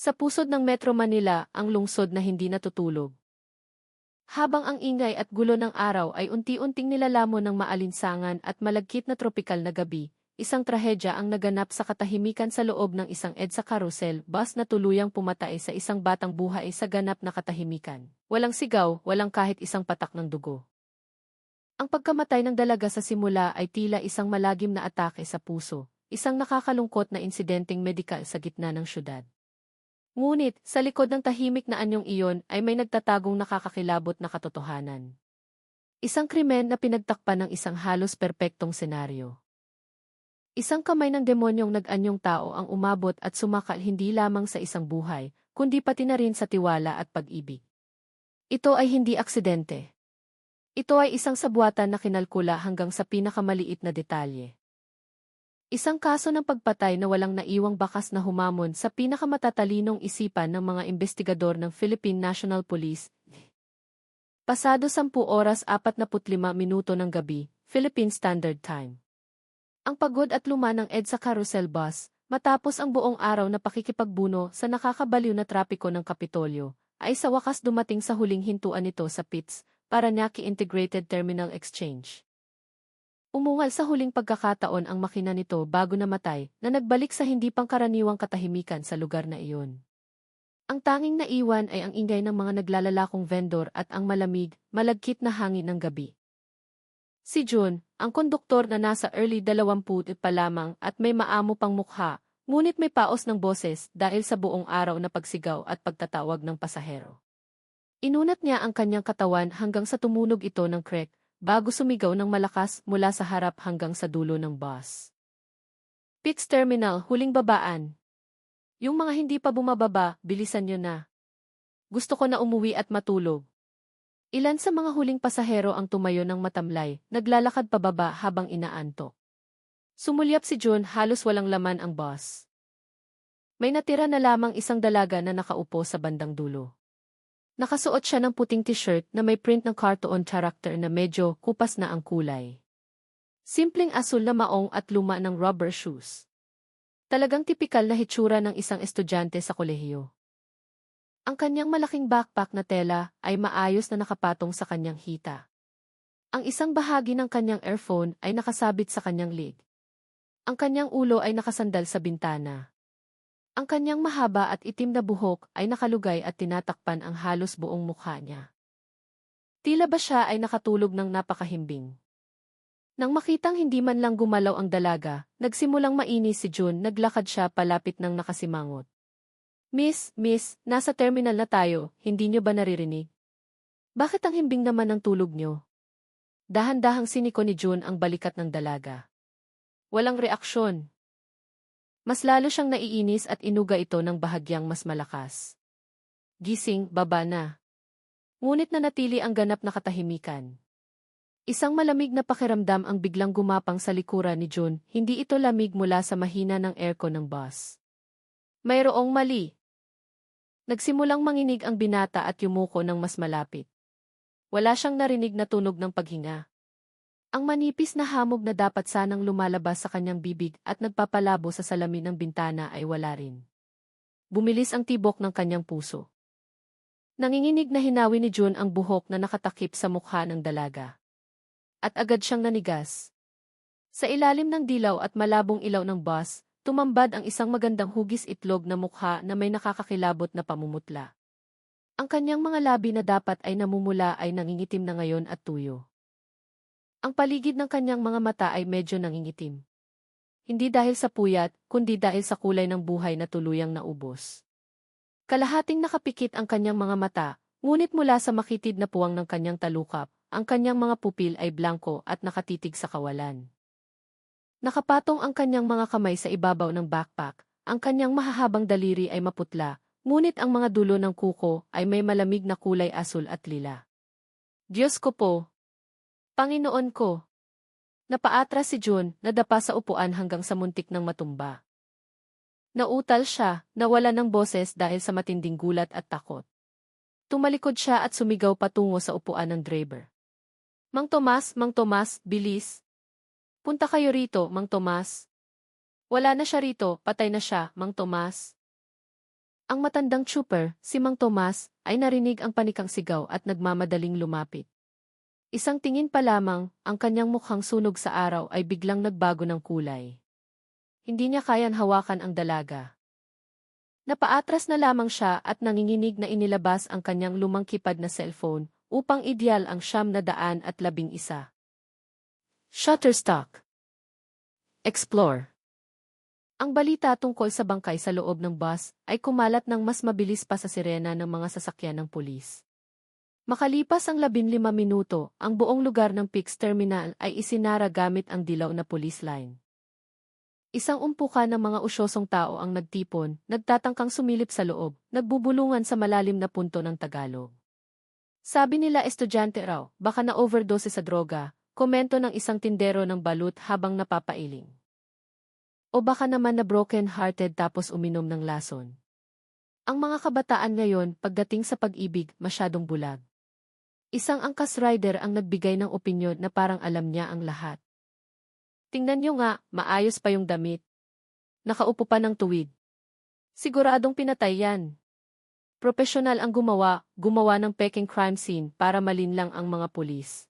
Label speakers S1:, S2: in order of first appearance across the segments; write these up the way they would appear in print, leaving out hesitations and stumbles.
S1: Sa pusod ng Metro Manila, ang lungsod na hindi natutulog. Habang ang ingay at gulo ng araw ay unti-unting nilalamon ng maalinsangan at malagkit na tropikal na gabi, isang trahedya ang naganap sa katahimikan sa loob ng isang EDSA carousel bus na tuluyang pumatay sa isang batang buhay sa ganap na katahimikan. Walang sigaw, walang kahit isang patak ng dugo. Ang pagkamatay ng dalaga sa simula ay tila isang malagim na atake sa puso, isang nakakalungkot na insidenteng medikal sa gitna ng syudad. Ngunit, sa likod ng tahimik na anyong iyon ay may nagtatagong nakakakilabot na katotohanan. Isang krimen na pinagtakpan ng isang halos perpektong senaryo. Isang kamay ng demonyong nag-anyong tao ang umabot at sumakal hindi lamang sa isang buhay, kundi pati na rin sa tiwala at pag-ibig. Ito ay hindi aksidente. Ito ay isang sabwatan na kinalkula hanggang sa pinakamaliit na detalye. Isang kaso ng pagpatay na walang naiwang bakas na humamon sa pinakamatatalinong isipan ng mga investigador ng Philippine National Police. Pasado 10 oras 45 minuto ng gabi, Philippine Standard Time. Ang pagod at luma ng EDSA carousel bus, matapos ang buong araw na pakikipagbuno sa nakakabaliw na trapiko ng Kapitolyo, ay sa wakas dumating sa huling hintuan nito sa PITS, Parañaque Integrated Terminal Exchange. Umungal sa huling pagkakataon ang makina nito bago namatay na nagbalik sa hindi pangkaraniwang katahimikan sa lugar na iyon. Ang tanging naiwan ay ang ingay ng mga naglalalakong vendor at ang malamig, malagkit na hangin ng gabi. Si June, ang konduktor na nasa early 20 pa lamang at may maamo pang mukha, ngunit may paos ng boses dahil sa buong araw na pagsigaw at pagtatawag ng pasahero. Inunat niya ang kanyang katawan hanggang sa tumunog ito ng crack, bago sumigaw ng malakas mula sa harap hanggang sa dulo ng bus. PITS Terminal, huling babaan. Yung mga hindi pa bumababa, bilisan nyo na. Gusto ko na umuwi at matulog. Ilan sa mga huling pasahero ang tumayo ng matamlay, naglalakad pababa habang inaantok. Sumulyap si June, halos walang laman ang bus. May natira na lamang isang dalaga na nakaupo sa bandang dulo. Nakasuot siya ng puting t-shirt na may print ng cartoon character na medyo kupas na ang kulay. Simpleng asul na maong at luma ng rubber shoes. Talagang tipikal na hitsura ng isang estudyante sa kolehiyo. Ang kanyang malaking backpack na tela ay maayos na nakapatong sa kanyang hita. Ang isang bahagi ng kanyang earphone ay nakasabit sa kanyang leg. Ang kanyang ulo ay nakasandal sa bintana. Ang kanyang mahaba at itim na buhok ay nakalugay at tinatakpan ang halos buong mukha niya. Tila ba siya ay nakatulog ng napakahimbing. Nang makitang hindi man lang gumalaw ang dalaga, nagsimulang mainis si June, naglakad siya palapit ng nakasimangot. Miss, nasa terminal na tayo, hindi niyo ba naririnig? Bakit ang himbing naman ng tulog niyo? Dahan-dahang siniko ni June ang balikat ng dalaga. Walang reaksyon. Mas lalo siyang naiinis at inuga ito ng bahagyang mas malakas. Gising, baba na. Ngunit nanatili ang ganap na katahimikan. Isang malamig na pakiramdam ang biglang gumapang sa likuran ni June, hindi ito lamig mula sa mahina ng aircon ng bus. Mayroong mali. Nagsimulang manginig ang binata at yumuko ng mas malapit. Wala siyang narinig na tunog ng paghinga. Ang manipis na hamog na dapat sanang lumalabas sa kanyang bibig at nagpapalabo sa salamin ng bintana ay wala rin. Bumilis ang tibok ng kanyang puso. Nanginginig na hinawi ni June ang buhok na nakatakip sa mukha ng dalaga. At agad siyang nanigas. Sa ilalim ng dilaw at malabong ilaw ng bus, tumambad ang isang magandang hugis itlog na mukha na may nakakakilabot na pamumutla. Ang kanyang mga labi na dapat ay namumula ay nangingitim na ngayon at tuyo. Ang paligid ng kanyang mga mata ay medyo nangingitim. Hindi dahil sa puyat, kundi dahil sa kulay ng buhay na tuluyang naubos. Kalahating nakapikit ang kanyang mga mata, ngunit mula sa makitid na puwang ng kanyang talukap, ang kanyang mga pupil ay blanko at nakatitig sa kawalan. Nakapatong ang kanyang mga kamay sa ibabaw ng backpack, ang kanyang mahahabang daliri ay maputla, ngunit ang mga dulo ng kuko ay may malamig na kulay asul at lila. Diyos ko po! Panginoon ko! Napaatras si June, nadapa sa upuan hanggang sa muntik ng matumba. Nautal siya, nawala ng boses dahil sa matinding gulat at takot. Tumalikod siya at sumigaw patungo sa upuan ng driver. Mang Tomas, bilis! Punta kayo rito, Mang Tomas. Wala na siya rito, patay na siya, Mang Tomas. Ang matandang trooper, si Mang Tomas, ay narinig ang panikang sigaw at nagmamadaling lumapit. Isang tingin pa lamang, ang kanyang mukhang sunog sa araw ay biglang nagbago ng kulay. Hindi niya kayang hawakan ang dalaga. Napaatras na lamang siya at nanginginig na inilabas ang kanyang lumang keypad na cellphone upang ideal ang 911. Shutterstock. Explore. Ang balita tungkol sa bangkay sa loob ng bus ay kumalat ng mas mabilis pa sa sirena ng mga sasakyan ng pulis. Makalipas ang 15 minuto, ang buong lugar ng PIX terminal ay isinara gamit ang dilaw na police line. Isang umpukan ng mga usyosong tao ang nagtipon, nagtatangkang sumilip sa loob, nagbubulungan sa malalim na punto ng Tagalog. Sabi nila estudyante raw, baka na-overdose sa droga, komento ng isang tindero ng balut habang napapailing. O baka naman na broken-hearted tapos uminom ng lason. Ang mga kabataan ngayon, pagdating sa pag-ibig, masyadong bulag. Isang angkas rider ang nagbigay ng opinyon na parang alam niya ang lahat. Tingnan niyo nga, maayos pa yung damit. Nakaupo pa ng tuwid. Siguradong pinatay yan. Propesyonal ang gumawa ng peking crime scene para malinlang ang mga pulis.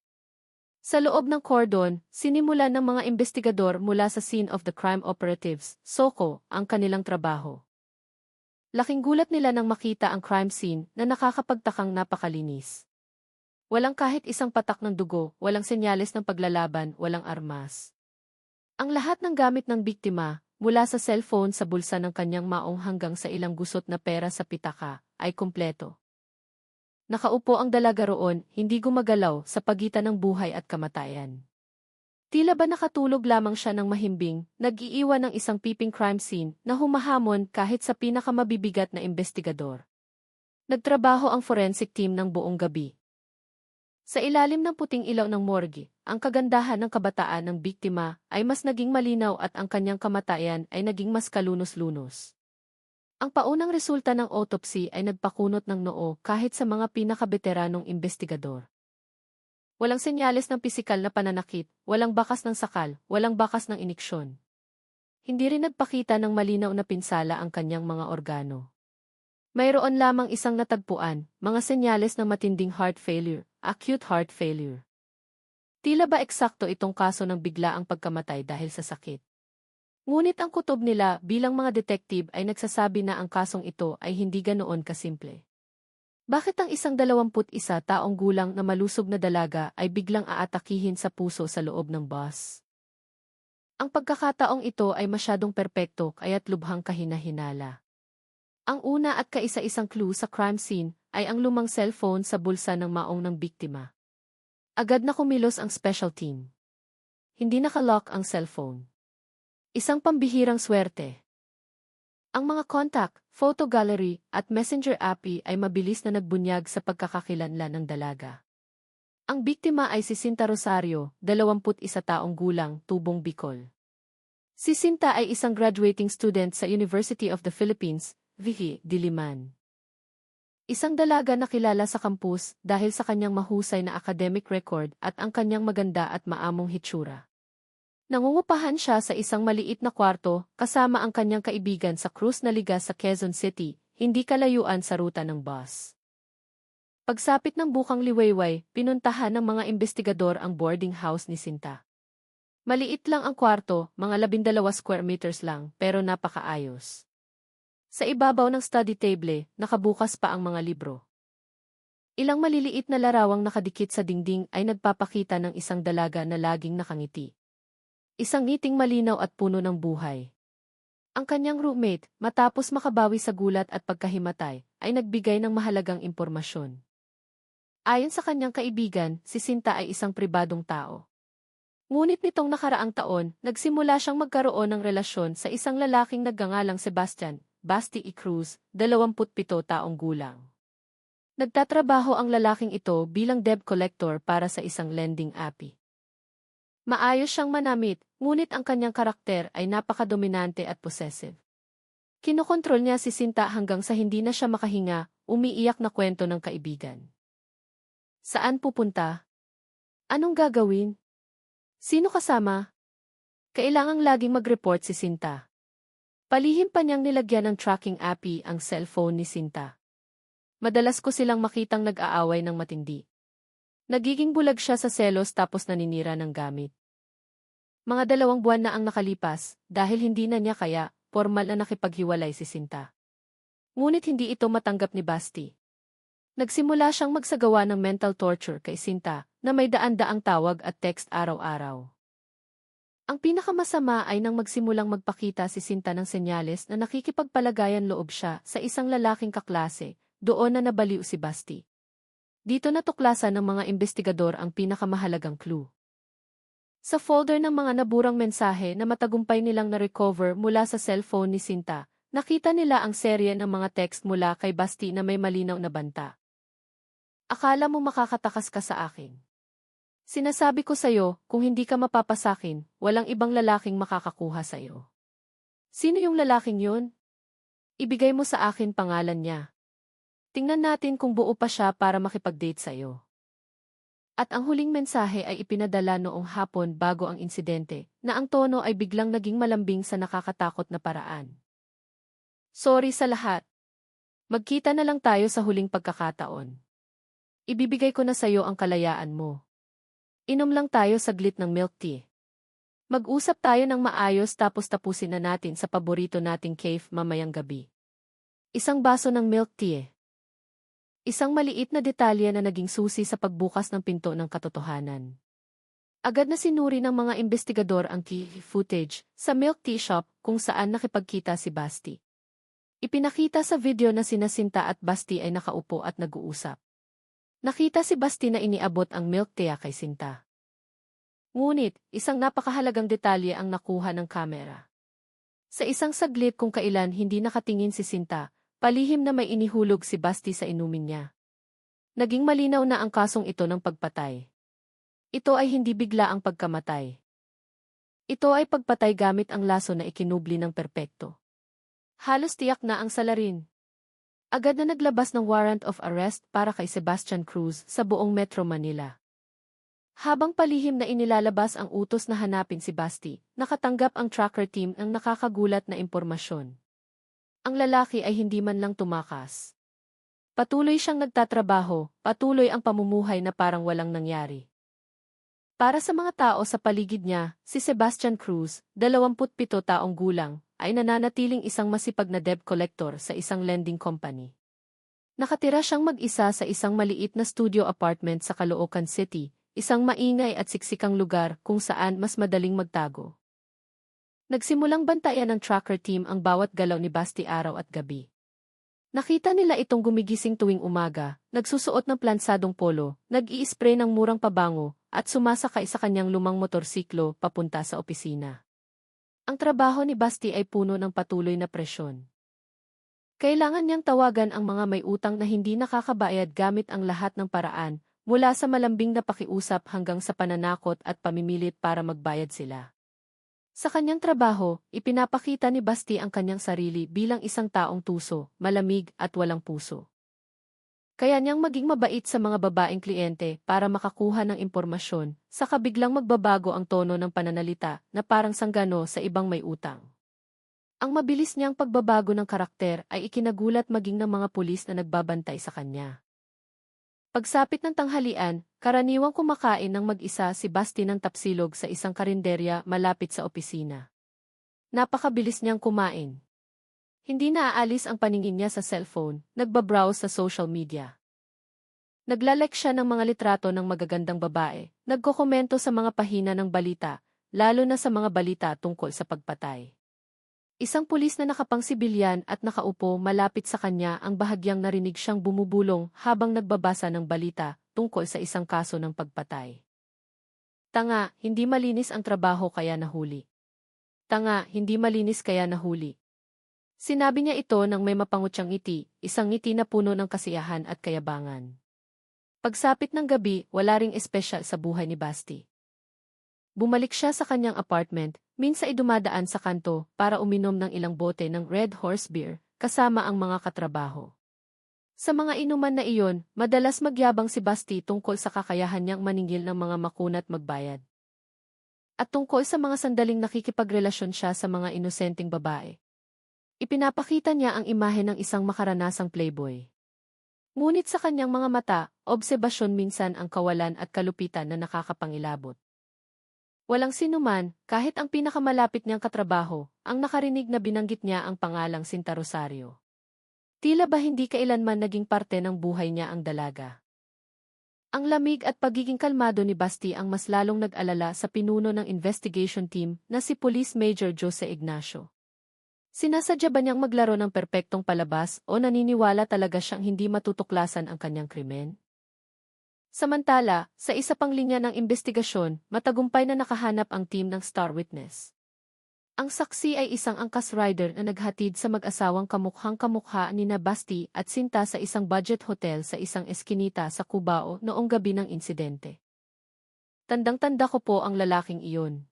S1: Sa loob ng cordon, sinimulan ng mga investigador mula sa scene of the crime operatives, SOCO, ang kanilang trabaho. Laking gulat nila nang makita ang crime scene na nakakapagtakang napakalinis. Walang kahit isang patak ng dugo, walang senyales ng paglalaban, walang armas. Ang lahat ng gamit ng biktima, mula sa cellphone sa bulsa ng kanyang maong hanggang sa ilang gusot na pera sa pitaka, ay kumpleto. Nakaupo ang dalaga roon, hindi gumagalaw sa pagitan ng buhay at kamatayan. Tila ba nakatulog lamang siya ng mahimbing, nag-iiwan ng isang peeping crime scene na humahamon kahit sa pinakamabibigat na investigador. Nagtrabaho ang forensic team ng buong gabi. Sa ilalim ng puting ilaw ng morgue, ang kagandahan ng kabataan ng biktima ay mas naging malinaw at ang kanyang kamatayan ay naging mas kalunos-lunos. Ang paunang resulta ng autopsy ay nagpakunot ng noo kahit sa mga pinakabeteranong investigador. Walang senyales ng pisikal na pananakit, walang bakas ng sakal, walang bakas ng iniksyon. Hindi rin nagpakita ng malinaw na pinsala ang kanyang mga organo. Mayroon lamang isang natagpuan, mga senyales ng matinding heart failure, acute heart failure. Tila ba eksakto itong kaso ng biglaang pagkamatay dahil sa sakit? Ngunit ang kutob nila bilang mga detective ay nagsasabi na ang kasong ito ay hindi ganoon kasimple. Bakit ang isang 21 taong gulang na malusog na dalaga ay biglang aatakihin sa puso sa loob ng bus? Ang pagkakataong ito ay masyadong perpekto kaya't lubhang kahina-hinala. Ang una at kaisa-isang clue sa crime scene ay ang lumang cellphone sa bulsa ng maong ng biktima. Agad na kumilos ang special team. Hindi nakalock ang cellphone. Isang pambihirang swerte. Ang mga contact, photo gallery, at messenger app ay mabilis na nagbunyag sa pagkakakilanlan ng dalaga. Ang biktima ay si Cinta Rosario, 21 taong gulang, Tubong Bicol. Si Cinta ay isang graduating student sa University of the Philippines, VP, Diliman. Isang dalaga na kilala sa kampus dahil sa kanyang mahusay na academic record at ang kanyang maganda at maamong hitsura. Nangungupahan siya sa isang maliit na kwarto kasama ang kanyang kaibigan sa Cruz na Liga sa Quezon City, hindi kalayuan sa ruta ng bus. Pagsapit ng bukang liwayway, pinuntahan ng mga investigador ang boarding house ni Cinta. Maliit lang ang kwarto, mga 12 square meters lang, pero napakaayos. Sa ibabaw ng study table, nakabukas pa ang mga libro. Ilang maliliit na larawang nakadikit sa dingding ay nagpapakita ng isang dalaga na laging nakangiti. Isang ngiting malinaw at puno ng buhay. Ang kanyang roommate, matapos makabawi sa gulat at pagkahimatay, ay nagbigay ng mahalagang impormasyon. Ayon sa kanyang kaibigan, si Cinta ay isang pribadong tao. Ngunit nitong nakaraang taon, nagsimula siyang magkaroon ng relasyon sa isang lalaking nagngangalang Sebastian, Basti E. Cruz, 27 taong gulang. Nagtatrabaho ang lalaking ito bilang debt collector para sa isang lending app. Maayos siyang manamit, ngunit ang kanyang karakter ay napakadominante at possessive. Kinokontrol niya si Cinta hanggang sa hindi na siya makahinga, umiiyak na kwento ng kaibigan. Saan pupunta? Anong gagawin? Sino kasama? Kailangang laging mag-report si Cinta. Palihim pa niyang nilagyan ng tracking appy ang cellphone ni Sinta. Madalas ko silang makitang nag-aaway ng matindi. Nagiging bulag siya sa selos tapos naninira ng gamit. Mga 2 buwan na ang nakalipas dahil hindi na niya kaya, formal na nakipaghiwalay si Sinta. Ngunit hindi ito matanggap ni Basti. Nagsimula siyang magsagawa ng mental torture kay Sinta na may daan-daang tawag at text araw-araw. Ang pinakamasama ay nang magsimulang magpakita si Sinta ng senyales na nakikipagpalagayan loob siya sa isang lalaking kaklase, doon na nabaliw si Basti. Dito natuklasan ng mga investigador ang pinakamahalagang clue. Sa folder ng mga naburang mensahe na matagumpay nilang na-recover mula sa cellphone ni Sinta, nakita nila ang serye ng mga text mula kay Basti na may malinaw na banta. Akala mo makakatakas ka sa akin. Sinasabi ko sa'yo, kung hindi ka mapapasakin, walang ibang lalaking makakakuha sa'yo. Sino yung lalaking yun? Ibigay mo sa akin pangalan niya. Tingnan natin kung buo pa siya para makipag-date sa'yo. At ang huling mensahe ay ipinadala noong hapon bago ang insidente, na ang tono ay biglang naging malambing sa nakakatakot na paraan. Sorry sa lahat. Magkita na lang tayo sa huling pagkakataon. Ibibigay ko na sa'yo ang kalayaan mo. Inom lang tayo saglit ng milk tea. Mag-usap tayo ng maayos tapos tapusin na natin sa paborito nating cave mamayang gabi. Isang baso ng milk tea. Isang maliit na detalye na naging susi sa pagbukas ng pinto ng katotohanan. Agad na sinuri ng mga investigador ang key footage sa milk tea shop kung saan nakipagkita si Basti. Ipinakita sa video na sina Sinta at Basti ay nakaupo at nag-uusap. Nakita si Basti na iniabot ang milk tea kay Sinta. Ngunit, isang napakahalagang detalye ang nakuha ng kamera. Sa isang saglit kung kailan hindi nakatingin si Sinta, palihim na may inihulog si Basti sa inumin niya. Naging malinaw na ang kasong ito ng pagpatay. Ito ay hindi bigla ang pagkamatay. Ito ay pagpatay gamit ang laso na ikinubli ng perpekto. Halos tiyak na ang salarin. Agad na naglabas ng warrant of arrest para kay Sebastian Cruz sa buong Metro Manila. Habang palihim na inilalabas ang utos na hanapin si Basti, nakatanggap ang tracker team ng nakakagulat na impormasyon. Ang lalaki ay hindi man lang tumakas. Patuloy siyang nagtatrabaho, patuloy ang pamumuhay na parang walang nangyari. Para sa mga tao sa paligid niya, si Sebastian Cruz, 27 taong gulang, ay nananatiling isang masipag na debt collector sa isang lending company. Nakatira siyang mag-isa sa isang maliit na studio apartment sa Caloocan City, isang maingay at siksikang lugar kung saan mas madaling magtago. Nagsimulang bantayan ng tracker team ang bawat galaw ni Basti araw at gabi. Nakita nila itong gumigising tuwing umaga, nagsusuot ng plansadong polo, nag-i-spray ng murang pabango, at sumasakay sa kanyang lumang motorsiklo papunta sa opisina. Ang trabaho ni Basti ay puno ng patuloy na presyon. Kailangan niyang tawagan ang mga may utang na hindi nakakabayad gamit ang lahat ng paraan, mula sa malambing na pakiusap hanggang sa pananakot at pamimilit para magbayad sila. Sa kanyang trabaho, ipinapakita ni Basti ang kanyang sarili bilang isang taong tuso, malamig at walang puso. Kaya niyang maging mabait sa mga babaeng kliyente para makakuha ng impormasyon, saka biglang magbabago ang tono ng pananalita na parang sanggano sa ibang may utang. Ang mabilis niyang pagbabago ng karakter ay ikinagulat maging ng mga pulis na nagbabantay sa kanya. Pagsapit ng tanghalian, karaniwang kumakain ng mag-isa si Basti ng tapsilog sa isang karinderya malapit sa opisina. Napakabilis niyang kumain. Hindi naaalis ang paningin niya sa cellphone, nagbabrowse sa social media. Naglalike siya ng mga litrato ng magagandang babae, nagkokomento sa mga pahina ng balita, lalo na sa mga balita tungkol sa pagpatay. Isang pulis na nakapangsibilyan at nakaupo malapit sa kanya ang bahagyang narinig siyang bumubulong habang nagbabasa ng balita tungkol sa isang kaso ng pagpatay. Tanga, hindi malinis ang trabaho kaya nahuli. Tanga, hindi malinis kaya nahuli. Sinabi niya ito nang may mapangutyang ngiti, isang ngiti na puno ng kasiyahan at kayabangan. Pagsapit ng gabi, wala ring espesyal sa buhay ni Basti. Bumalik siya sa kanyang apartment, minsan ay dumadaan sa kanto para uminom ng ilang bote ng Red Horse Beer, kasama ang mga katrabaho. Sa mga inuman na iyon, madalas magyabang si Basti tungkol sa kakayahan niyang maningil ng mga makunat magbayad. At tungkol sa mga sandaling nakikipagrelasyon siya sa mga inosenteng babae. Ipinapakita niya ang imahe ng isang makaranasang playboy. Ngunit sa kanyang mga mata, obserbasyon minsan ang kawalan at kalupitan na nakakapangilabot. Walang sinuman, kahit ang pinakamalapit niyang katrabaho, ang nakarinig na binanggit niya ang pangalang Sinta Rosario. Tila ba hindi kailanman naging parte ng buhay niya ang dalaga. Ang lamig at pagiging kalmado ni Basti ang mas lalong nag-alala sa pinuno ng investigation team na si Police Major Jose Ignacio. Sinasadya ba niyang maglaro ng perpektong palabas o naniniwala talaga siyang hindi matutuklasan ang kanyang krimen? Samantala, sa isa pang linya ng investigasyon, matagumpay na nakahanap ang team ng Star Witness. Ang saksi ay isang angkas rider na naghatid sa mag-asawang kamukhang-kamukha ni na Basti at Sinta sa isang budget hotel sa isang eskinita sa Cubao noong gabi ng insidente. Tandang-tanda ko po ang lalaking iyon.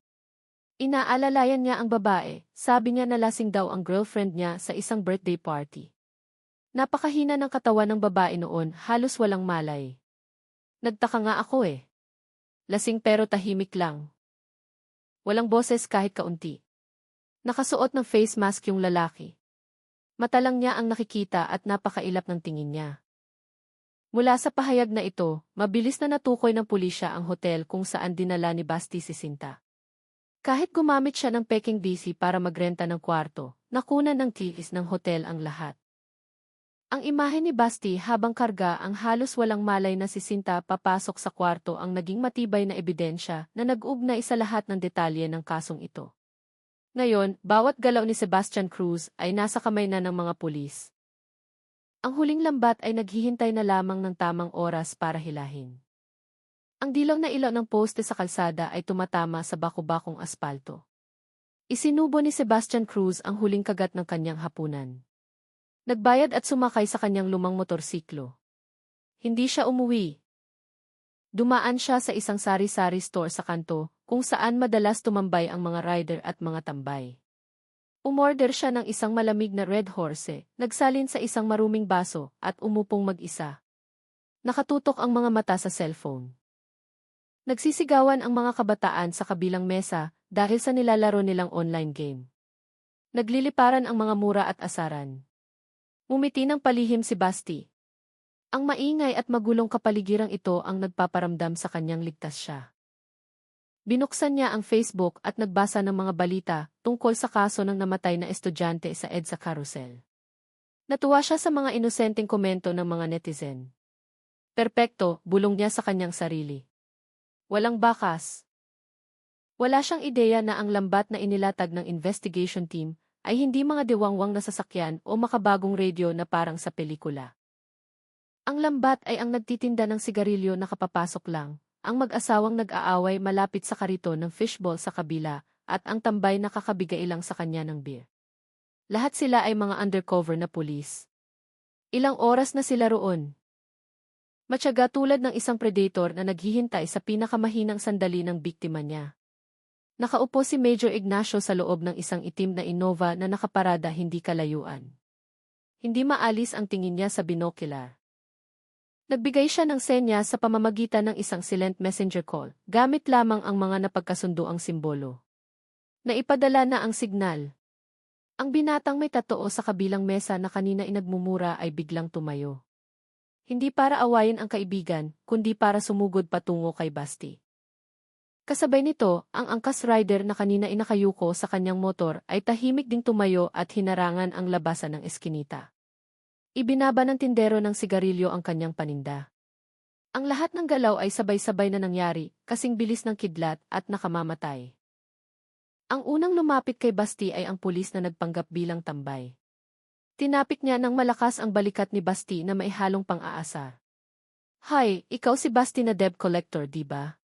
S1: Inaalalayan niya ang babae, sabi niya na lasing daw ang girlfriend niya sa isang birthday party. Napakahina ng katawan ng babae noon, halos walang malay. Nagtaka nga ako eh. Lasing pero tahimik lang. Walang boses kahit kaunti. Nakasuot ng face mask yung lalaki. Mata lang niya ang nakikita at napakailap ng tingin niya. Mula sa pahayag na ito, mabilis na natukoy ng pulisya ang hotel kung saan dinala ni Basti si Sinta. Kahit gumamit siya ng peking DC para magrenta ng kwarto, nakunan ng tiis ng hotel ang lahat. Ang imahe ni Basti habang karga ang halos walang malay na si Sinta papasok sa kwarto ang naging matibay na ebidensya na nag-ugnay sa lahat ng detalye ng kasong ito. Ngayon, bawat galaw ni Sebastian Cruz ay nasa kamay na ng mga pulis. Ang huling lambat ay naghihintay na lamang ng tamang oras para hilahin. Ang dilaw na ilaw ng poste sa kalsada ay tumatama sa baku-bakong aspalto. Isinubo ni Sebastian Cruz ang huling kagat ng kanyang hapunan. Nagbayad at sumakay sa kanyang lumang motorsiklo. Hindi siya umuwi. Dumaan siya sa isang sari-sari store sa kanto, kung saan madalas tumambay ang mga rider at mga tambay. Umorder siya ng isang malamig na Red Horse, nagsalin sa isang maruming baso, at umupong mag-isa. Nakatutok ang mga mata sa cellphone. Nagsisigawan ang mga kabataan sa kabilang mesa dahil sa nilalaro nilang online game. Nagliliparan ang mga mura at asaran. Ngumiti ng palihim si Basti. Ang maingay at magulong kapaligirang ito ang nagpaparamdam sa kanyang ligtas siya. Binuksan niya ang Facebook at nagbasa ng mga balita tungkol sa kaso ng namatay na estudyante sa EDSA Carousel. Natuwa siya sa mga inosenteng komento ng mga netizen. Perpekto, bulong niya sa kanyang sarili. Walang bakas. Wala siyang ideya na ang lambat na inilatag ng investigation team ay hindi mga diwangwang na sasakyan o makabagong radio na parang sa pelikula. Ang lambat ay ang nagtitinda ng sigarilyo na kapapasok lang, ang mag-asawang nag-aaway malapit sa kariton ng fishball sa kabila, at ang tambay na kakabigay lang sa kanya ng beer. Lahat sila ay mga undercover na pulis. Ilang oras na sila roon. Matyaga tulad ng isang predator na naghihintay sa pinakamahinang sandali ng biktima niya. Nakaupo si Major Ignacio sa loob ng isang itim na Innova na nakaparada hindi kalayuan. Hindi maalis ang tingin niya sa binocular. Nagbigay siya ng senya sa pamamagitan ng isang silent messenger call, gamit lamang ang mga napagkasunduang simbolo. Naipadala na ang signal. Ang binatang may tatoo sa kabilang mesa na kanina inagmumura ay biglang tumayo. Hindi para awayin ang kaibigan, kundi para sumugod patungo kay Basti. Kasabay nito, ang angkas rider na kanina inakayuko sa kanyang motor ay tahimik ding tumayo at hinarangan ang labasan ng eskinita. Ibinaba ng tindero ng sigarilyo ang kanyang paninda. Ang lahat ng galaw ay sabay-sabay na nangyari, kasing bilis ng kidlat at nakamamatay. Ang unang lumapit kay Basti ay ang pulis na nagpanggap bilang tambay. Tinapik niya ng malakas ang balikat ni Basti na may halong pang-aasar. Hay, ikaw si Basti na debt collector, di ba?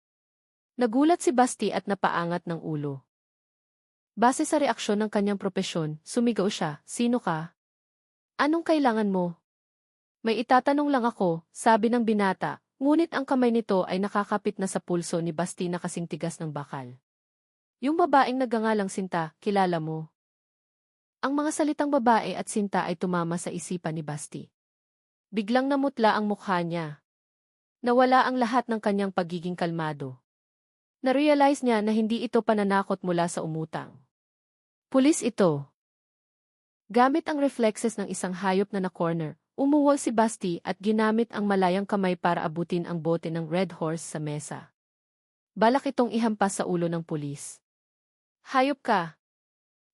S1: Nagulat si Basti at napaangat ng ulo. Base sa reaksyon ng kanyang propesyon, sumigaw siya, sino ka? Anong kailangan mo? May itatanong lang ako, sabi ng binata, ngunit ang kamay nito ay nakakapit na sa pulso ni Basti na kasing tigas ng bakal. Yung babaeng nagngangalang Sinta, kilala mo? Ang mga salitang babae at Sinta ay tumama sa isipan ni Basti. Biglang namutla ang mukha niya. Nawala ang lahat ng kanyang pagiging kalmado. Narealize niya na hindi ito pananakot mula sa umutang. Pulis ito. Gamit ang reflexes ng isang hayop na na-corner, umuwol si Basti at ginamit ang malayang kamay para abutin ang bote ng Red Horse sa mesa. Balak itong ihampas sa ulo ng pulis. Hayop ka!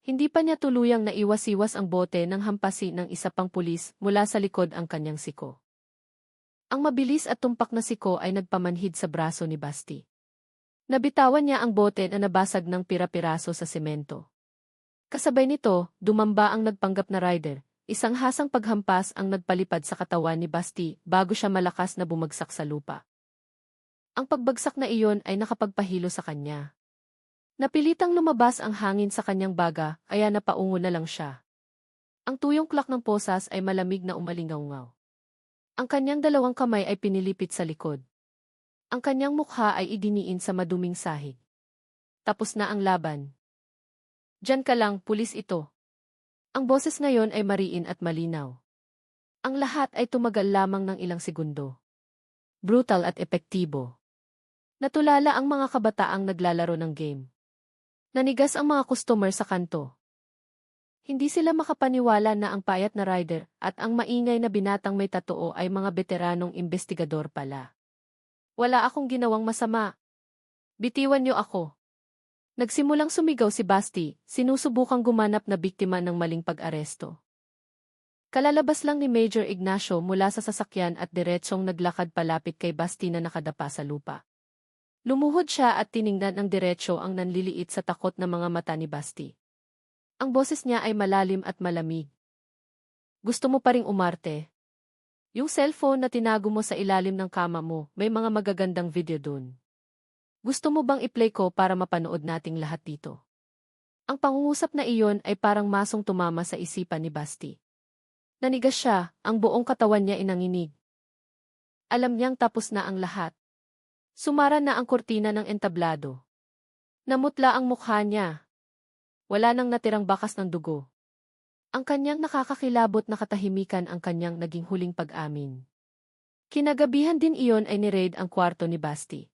S1: Hindi pa niya tuluyang naiwas-iwas ang bote nang hampasin ng isa pang pulis mula sa likod ang kanyang siko. Ang mabilis at tumpak na siko ay nagpamanhid sa braso ni Basti. Nabitawan niya ang bote na nabasag ng pira-piraso sa semento. Kasabay nito, dumamba ang nagpanggap na rider, isang hasang paghampas ang nagpalipad sa katawan ni Basti bago siya malakas na bumagsak sa lupa. Ang pagbagsak na iyon ay nakapagpahilo sa kanya. Napilitang lumabas ang hangin sa kanyang baga, kaya napaungo na lang siya. Ang tuyong klak ng posas ay malamig na umalingaw-ngaw. Ang kanyang dalawang kamay ay pinilipit sa likod. Ang kanyang mukha ay idiniin sa maduming sahig. Tapos na ang laban. Diyan ka lang, pulis ito. Ang boses ngayon ay mariin at malinaw. Ang lahat ay tumagal lamang ng ilang segundo. Brutal at epektibo. Natulala ang mga kabataang naglalaro ng game. Nanigas ang mga customer sa kanto. Hindi sila makapaniwala na ang payat na rider at ang maingay na binatang may tatoo ay mga veteranong investigador pala. Wala akong ginawang masama. Bitiwan niyo ako. Nagsimulang sumigaw si Basti, sinusubukang gumanap na biktima ng maling pag-aresto. Kalalabas lang ni Major Ignacio mula sa sasakyan at diretsong naglakad palapit kay Basti na nakadapa sa lupa. Lumuhod siya at tiningnan ng diretso ang nanliliit sa takot na mga mata ni Basti. Ang boses niya ay malalim at malamig. Gusto mo pa ring umarte? Yung cellphone na tinago mo sa ilalim ng kama mo, may mga magagandang video dun. Gusto mo bang i-play ko para mapanood nating lahat dito? Ang pangungusap na iyon ay parang masong tumama sa isipan ni Basti. Nanigas siya, ang buong katawan niya inanginig. Alam niyang tapos na ang lahat. Sumara na ang kurtina ng entablado. Namutla ang mukha niya. Wala nang natirang bakas ng dugo. Ang kanyang nakakakilabot na katahimikan ang kanyang naging huling pag-amin. Kinagabihan din iyon ay ni-raid ang kwarto ni Basti.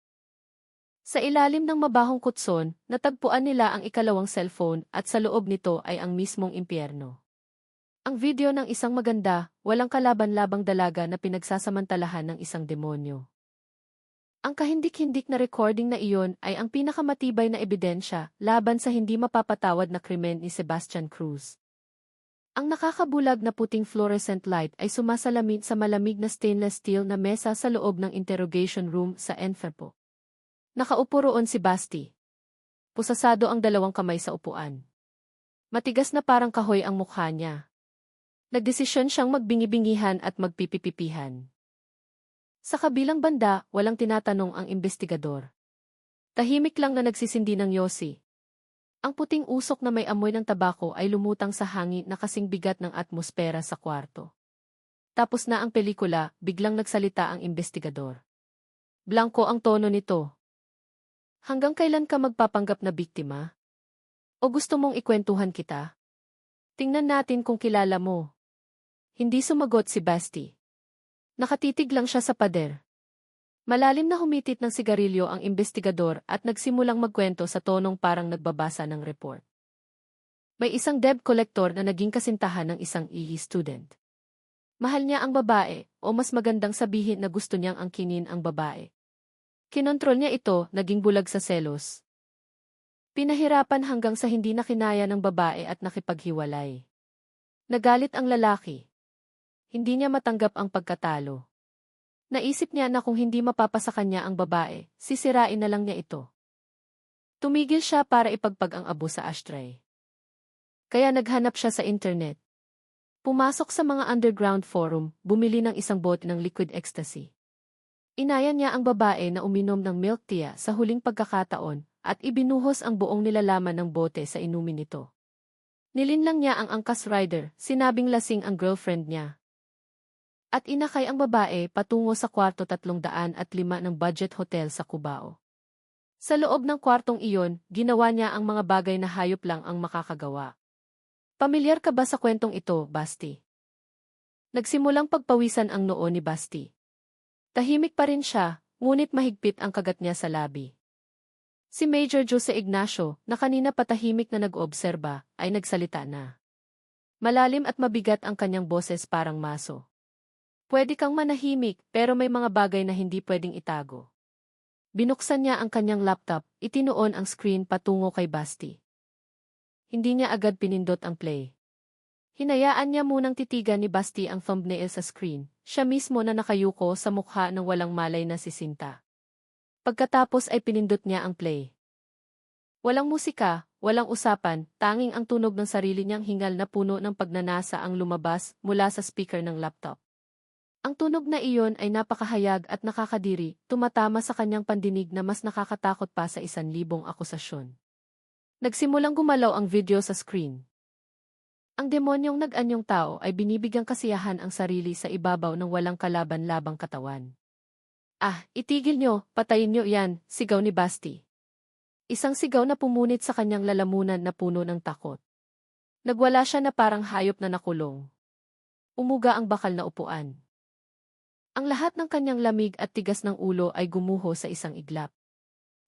S1: Sa ilalim ng mabahong kutson, natagpuan nila ang ikalawang cellphone at sa loob nito ay ang mismong impyerno. Ang video ng isang maganda, walang kalaban-labang dalaga na pinagsasamantalahan ng isang demonyo. Ang kahindik-hindik na recording na iyon ay ang pinakamatibay na ebidensya laban sa hindi mapapatawad na krimen ni Sebastian Cruz. Ang nakakabulag na puting fluorescent light ay sumasalamin sa malamig na stainless steel na mesa sa loob ng interrogation room sa Enferpo. Nakaupo roon si Basti. Pusasado ang dalawang kamay sa upuan. Matigas na parang kahoy ang mukha niya. Nagdesisyon siyang magbingi-bingihan at magpipipipihan. Sa kabilang banda, walang tinatanong ang investigador. Tahimik lang na nagsisindi ng yosi. Ang puting usok na may amoy ng tabako ay lumutang sa hangin na kasing bigat ng atmosfera sa kwarto. Tapos na ang pelikula, biglang nagsalita ang investigador. Blanko ang tono nito. Hanggang kailan ka magpapanggap na biktima? O gusto mong ikwentuhan kita? Tingnan natin kung kilala mo. Hindi sumagot si Basti. Nakatitig lang siya sa pader. Malalim na humitit ng sigarilyo ang investigador at nagsimulang magkwento sa tonong parang nagbabasa ng report. May isang debt collector na naging kasintahan ng isang EE student. Mahal niya ang babae, o mas magandang sabihin na gusto niyang angkinin ang babae. Kinontrol niya ito, naging bulag sa selos. Pinahirapan hanggang sa hindi na kinaya ng babae at nakipaghiwalay. Nagalit ang lalaki. Hindi niya matanggap ang pagkatalo. Naisip niya na kung hindi mapapasa kanya ang babae, sisirain na lang niya ito. Tumigil siya para ipagpag ang abo sa ashtray. Kaya naghanap siya sa internet. Pumasok sa mga underground forum, bumili ng isang bote ng liquid ecstasy. Inaya niya ang babae na uminom ng milk tea sa huling pagkakataon at ibinuhos ang buong nilalaman ng bote sa inumin nito. Nilinlang niya ang angkas rider, sinabing lasing ang girlfriend niya. At inakay ang babae patungo sa kwarto 305 ng budget hotel sa Cubao. Sa loob ng kwartong iyon, ginawa niya ang mga bagay na hayop lang ang makakagawa. Pamilyar ka ba sa kwentong ito, Basti? Nagsimulang pagpawisan ang noo ni Basti. Tahimik pa rin siya, ngunit mahigpit ang kagat niya sa labi. Si Major Jose Ignacio, na kanina patahimik na nag-obserba, ay nagsalita na. Malalim at mabigat ang kanyang boses parang maso. Pwede kang manahimik pero may mga bagay na hindi pwedeng itago. Binuksan niya ang kanyang laptop, itinuon ang screen patungo kay Basti. Hindi niya agad pinindot ang play. Hinayaan niya munang titigan ni Basti ang thumbnail sa screen, siya mismo na nakayuko sa mukha ng walang malay na si Sinta. Pagkatapos ay pinindot niya ang play. Walang musika, walang usapan, tanging ang tunog ng sarili niyang hingal na puno ng pagnanasa ang lumabas mula sa speaker ng laptop. Ang tunog na iyon ay napakahayag at nakakadiri, tumatama sa kanyang pandinig na mas nakakatakot pa sa 1,000 akusasyon. Nagsimulang gumalaw ang video sa screen. Ang demonyong nag-anyong tao ay binibigyang kasiyahan ang sarili sa ibabaw ng walang kalaban-labang katawan. Ah, itigil nyo, patayin nyo yan, sigaw ni Basti. Isang sigaw na pumunit sa kanyang lalamunan na puno ng takot. Nagwala siya na parang hayop na nakulong. Umuga ang bakal na upuan. Ang lahat ng kanyang lamig at tigas ng ulo ay gumuho sa isang iglap.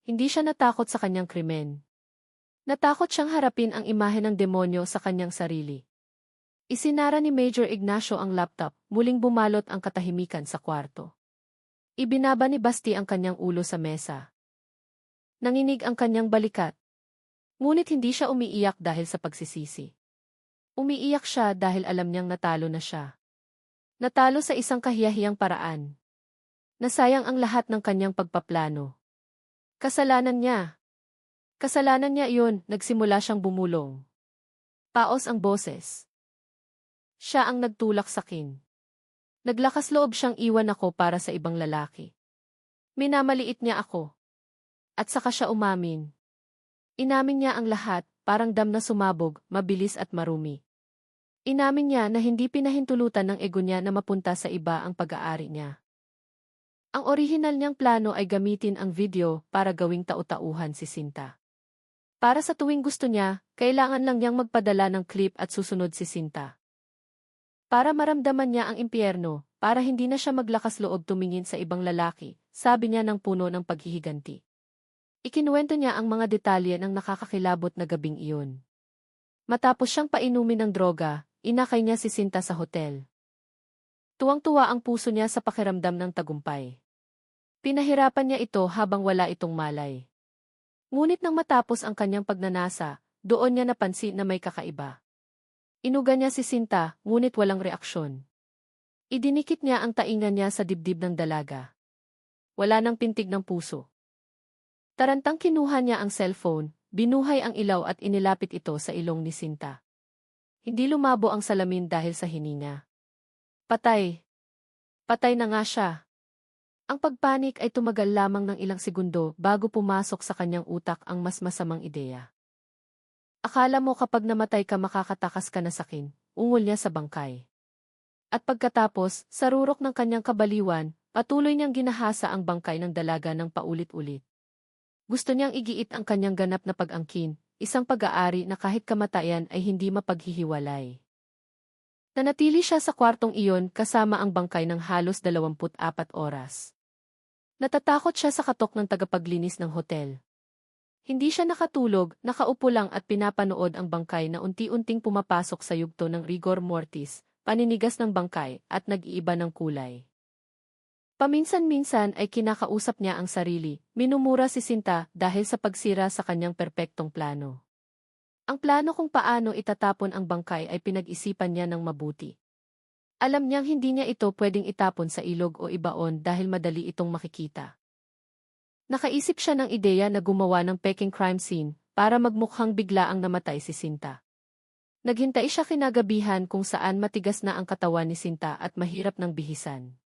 S1: Hindi siya natakot sa kanyang krimen. Natakot siyang harapin ang imahe ng demonyo sa kanyang sarili. Isinara ni Major Ignacio ang laptop, muling bumalot ang katahimikan sa kwarto. Ibinaba ni Basti ang kanyang ulo sa mesa. Nanginig ang kanyang balikat. Ngunit hindi siya umiiyak dahil sa pagsisisi. Umiiyak siya dahil alam niyang natalo na siya. Natalo sa isang kahiyahiyang paraan. Nasayang ang lahat ng kanyang pagpaplano. Kasalanan niya. Kasalanan niya iyon, nagsimula siyang bumulong. Paos ang boses. Siya ang nagtulak sakin. Naglakas loob siyang iwan ako para sa ibang lalaki. Minamaliit niya ako. At saka siya umamin. Inamin niya ang lahat, parang dam na sumabog, mabilis at marumi. Inamin niya na hindi pinahintulutan ng ego niya na mapunta sa iba ang pag-aari niya. Ang orihinal niyang plano ay gamitin ang video para gawing tau-tauhan si Sinta. Para sa tuwing gusto niya, kailangan lang niyang magpadala ng clip at susunod si Sinta. Para maramdaman niya ang impyerno, para hindi na siya maglakas loob tumingin sa ibang lalaki, sabi niya ng puno ng paghihiganti. Ikinuwento niya ang mga detalye ng nakakakilabot na gabing iyon. Matapos siyang painumin ng droga, inakay niya si Sinta sa hotel. Tuwang-tuwa ang puso niya sa pakiramdam ng tagumpay. Pinahirapan niya ito habang wala itong malay. Ngunit nang matapos ang kanyang pagnanasa, doon niya napansin na may kakaiba. Inuga niya si Sinta, ngunit walang reaksyon. Idinikit niya ang tainga niya sa dibdib ng dalaga. Wala nang pintig ng puso. Tarantang kinuha niya ang cellphone, binuhay ang ilaw at inilapit ito sa ilong ni Sinta. Hindi lumabo ang salamin dahil sa hininga. Patay. Patay na nga siya. Ang pagpanik ay tumagal lamang ng ilang segundo bago pumasok sa kanyang utak ang mas masamang ideya. Akala mo kapag namatay ka makakatakas ka na sakin, ungol niya sa bangkay. At pagkatapos, sa rurok ng kanyang kabaliwan, patuloy niyang ginahasa ang bangkay ng dalaga ng paulit-ulit. Gusto niyang igiit ang kanyang ganap na pag-angkin, isang pag-aari na kahit kamatayan ay hindi mapaghihiwalay. Nanatili siya sa kwartong iyon kasama ang bangkay ng halos 24 oras. Natatakot siya sa katok ng tagapaglinis ng hotel. Hindi siya nakatulog, nakaupo lang at pinapanood ang bangkay na unti-unting pumapasok sa yugto ng rigor mortis, paninigas ng bangkay at nag-iiba ng kulay. Paminsan-minsan ay kinakausap niya ang sarili, minumura si Sinta dahil sa pagsira sa kanyang perpektong plano. Ang plano kung paano itatapon ang bangkay ay pinag-isipan niya ng mabuti. Alam niyang hindi niya ito pwedeng itapon sa ilog o ibaon dahil madali itong makikita. Nakaisip siya ng ideya na gumawa ng peking crime scene para magmukhang biglaang namatay si Sinta. Naghintay siya kinagabihan kung saan matigas na ang katawan ni Sinta at mahirap ng bihisan.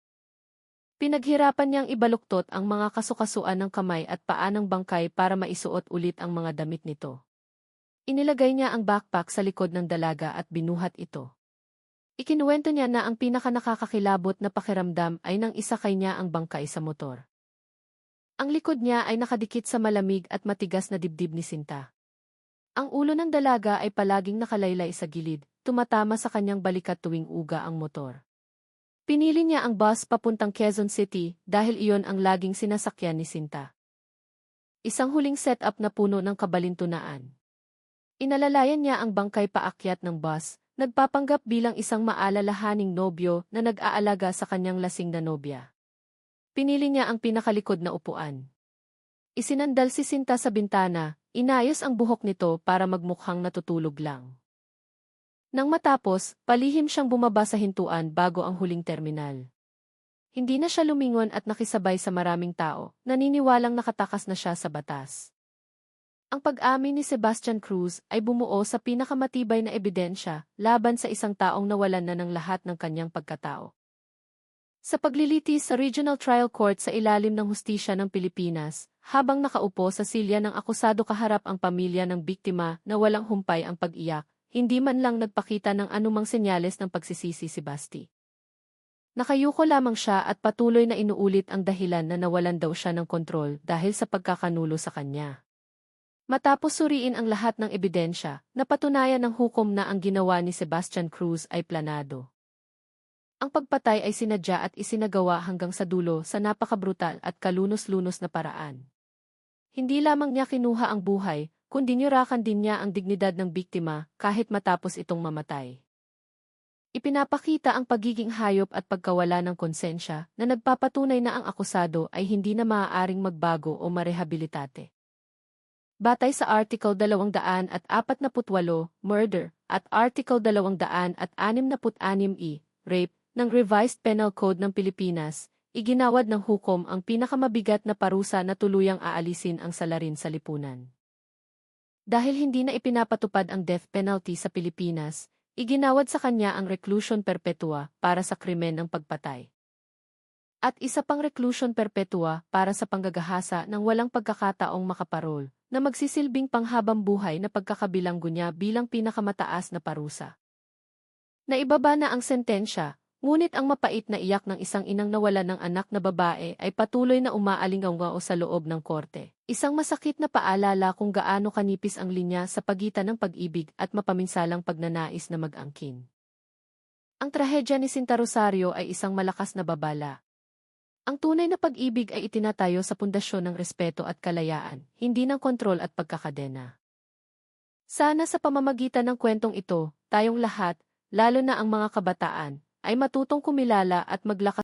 S1: Pinaghirapan niyang ibaluktot ang mga kasukasuan ng kamay at paa ng bangkay para maisuot ulit ang mga damit nito. Inilagay niya ang backpack sa likod ng dalaga at binuhat ito. Ikinuwento niya na ang pinakanakakakilabot na pakiramdam ay nang isakay niya ang bangkay sa motor. Ang likod niya ay nakadikit sa malamig at matigas na dibdib ni Sinta. Ang ulo ng dalaga ay palaging nakalaylay sa gilid, tumatama sa kanyang balikat tuwing uga ang motor. Pinili niya ang bus papuntang Quezon City dahil iyon ang laging sinasakyan ni Sinta. Isang huling setup na puno ng kabalintunaan. Inalalayan niya ang bangkay paakyat ng bus, Nagpapanggap bilang isang maalalahaning nobyo na nag-aalaga sa kanyang lasing na nobya. Pinili niya ang pinakalikod na upuan. Isinandal si Sinta sa bintana, inayos ang buhok nito para magmukhang natutulog lang. Nang matapos, palihim siyang bumaba sa hintuan bago ang huling terminal. Hindi na siya lumingon at nakisabay sa maraming tao, naniniwalang nakatakas na siya sa batas. Ang pag-amin ni Sebastian Cruz ay bumuo sa pinakamatibay na ebidensya laban sa isang taong nawalan na ng lahat ng kanyang pagkatao. Sa paglilitis sa Regional Trial Court sa ilalim ng hustisya ng Pilipinas, habang nakaupo sa silya ng akusado kaharap ang pamilya ng biktima na walang humpay ang pag-iyak, hindi man lang nagpakita ng anumang senyales ng pagsisisi si Basti. Nakayuko lamang siya at patuloy na inuulit ang dahilan na nawalan daw siya ng kontrol dahil sa pagkakanulo sa kanya. Matapos suriin ang lahat ng ebidensya, napatunayan ng hukom na ang ginawa ni Sebastian Cruz ay planado. Ang pagpatay ay sinadya at isinagawa hanggang sa dulo sa napakabrutal at kalunos-lunos na paraan. Hindi lamang niya kinuha ang buhay, kundi nirakan din niya ang dignidad ng biktima kahit matapos itong mamatay. Ipinapakita ang pagiging hayop at pagkawala ng konsensya na nagpapatunay na ang akusado ay hindi na maaaring magbago o marehabilitate. Batay sa Article 248, murder, at Article 266E, rape, ng Revised Penal Code ng Pilipinas, iginawad ng hukom ang pinakamabigat na parusa na tuluyang aalisin ang salarin sa lipunan. Dahil hindi na ipinapatupad ang death penalty sa Pilipinas, iginawad sa kanya ang reclusion perpetua para sa krimen ng pagpatay. At isa pang reclusion perpetua para sa panggagahasa ng walang pagkakataong makaparol, na magsisilbing panghabang buhay na pagkakabilanggo niya bilang pinakamataas na parusa. Naibaba na ang sentensya, ngunit ang mapait na iyak ng isang inang nawalan ng anak na babae ay patuloy na umaalingaw sa loob ng korte. Isang masakit na paalala kung gaano kanipis ang linya sa pagitan ng pag-ibig at mapaminsalang pagnanais na mag-angkin. Ang trahedya ni Sinta Rosario ay isang malakas na babala. Ang tunay na pag-ibig ay itinatayo sa pundasyon ng respeto at kalayaan, hindi ng kontrol at pagkakadena. Sana sa pamamagitan ng kwentong ito, tayong lahat, lalo na ang mga kabataan, ay matutong kumilala at maglakas